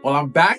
Well, I'm back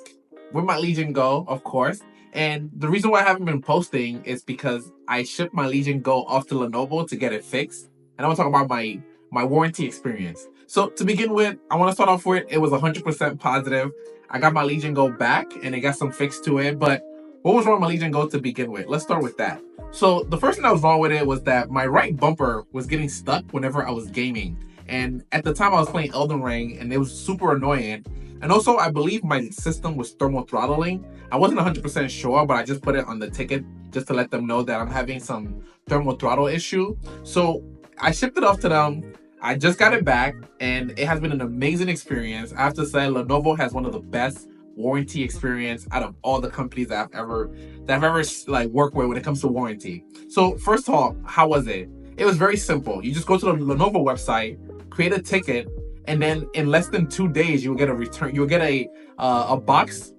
with my Legion Go, of course. And the reason why I haven't been posting is because I shipped my Legion Go off to Lenovo to get it fixed. And I want to talk about my warranty experience. So to begin with, I want to start off with it was 100% positive. I got my Legion Go back and it got some fix to it. But what was wrong with my Legion Go to begin with? Let's start with that. So the first thing that was wrong with it was that my right bumper was getting stuck whenever I was gaming. And at the time I was playing Elden Ring and it was super annoying. And also, I believe my system was thermal throttling. I wasn't 100% sure, but I just put it on the ticket just to let them know that I'm having some thermal throttle issue. So I shipped it off to them. I just got it back, and it has been an amazing experience. I have to say, Lenovo has one of the best warranty experience out of all the companies that I've ever like worked with when it comes to warranty. So first of all, how was it? It was very simple. You just go to the Lenovo website, create a ticket, and then in less than 2 days, you'll get a return. You'll get a box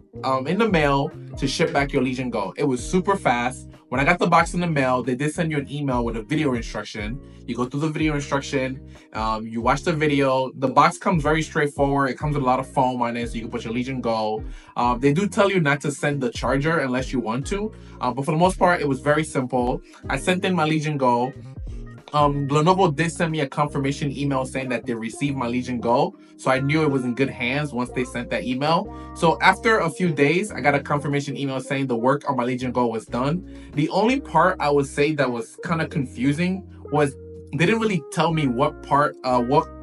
in the mail to ship back your Legion Go. It was super fast. When I got the box in the mail, they did send you an email with a video instruction. You go through the video instruction, you watch the video. The box comes very straightforward. It comes with a lot of foam on it, so you can put your Legion Go. They do tell you not to send the charger unless you want to, but for the most part, it was very simple. I sent in my Legion Go. Lenovo did send me a confirmation email saying that they received my Legion Go, so I knew it was in good hands once they sent that email. So after a few days, I got a confirmation email saying the work on my Legion Go was done. The only part I would say that was kind of confusing was they didn't really tell me what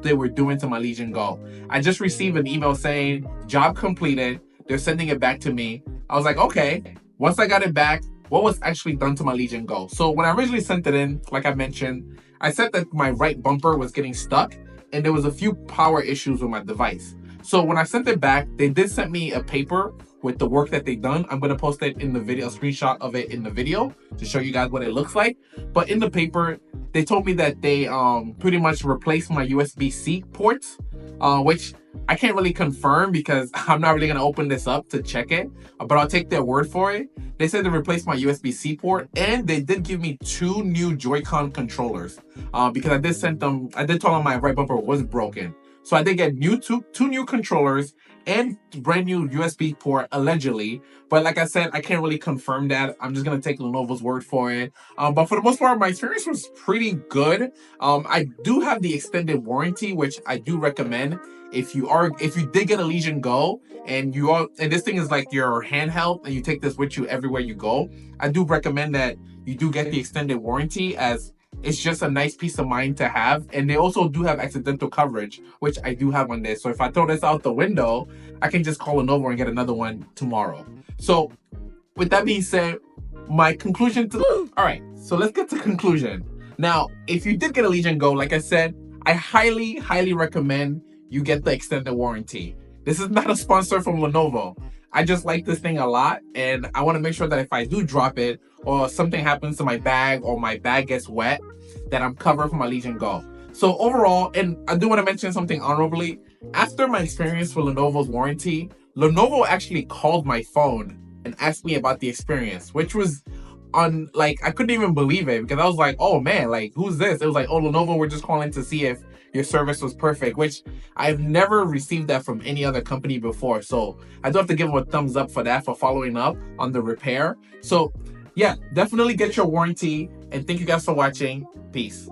they were doing to my Legion Go. I just received an email saying job completed. They're sending it back to me. I was like, okay. Once I got it back, what was actually done to my Legion Go? So when I originally sent it in, like I mentioned, I said that my right bumper was getting stuck and there was a few power issues with my device. So when I sent it back, they did send me a paper with the work that they've done. I'm gonna post it in the video, a screenshot of it in the video to show you guys what it looks like. But in the paper, they told me that they pretty much replaced my USB-C ports, which I can't really confirm because I'm not really gonna open this up to check it, but I'll take their word for it. They said they replaced my USB-C port, and they did give me 2 new Joy-Con controllers because I did tell them my right bumper was broken. So I did get two new controllers and brand new USB port allegedly. But like I said, I can't really confirm that. I'm just gonna take Lenovo's word for it. But for the most part, my experience was pretty good. I do have the extended warranty, which I do recommend. If you did get a Legion Go and this thing is like your handheld and you take this with you everywhere you go, I do recommend that you do get the extended warranty, as it's just a nice peace of mind to have. And they also do have accidental coverage, which I do have on this. So if I throw this out the window, I can just call Lenovo and get another one tomorrow. So with that being said, my conclusion all right, so let's get to conclusion. Now, if you did get a Legion Go, like I said, I highly, highly recommend you get the extended warranty. This is not a sponsor from Lenovo. I just like this thing a lot, and I want to make sure that if I do drop it or something happens to my bag or my bag gets wet, that I'm covered for my Legion Go. So overall, and I do want to mention something honorably, after my experience with Lenovo's warranty, Lenovo actually called my phone and asked me about the experience, which was I couldn't even believe it, because I was like, oh man, like, who's this? It was like, oh, Lenovo, we're just calling to see if your service was perfect, which I've never received that from any other company before. So I do have to give them a thumbs up for that, for following up on the repair. So yeah, definitely get your warranty, and thank you guys for watching. Peace.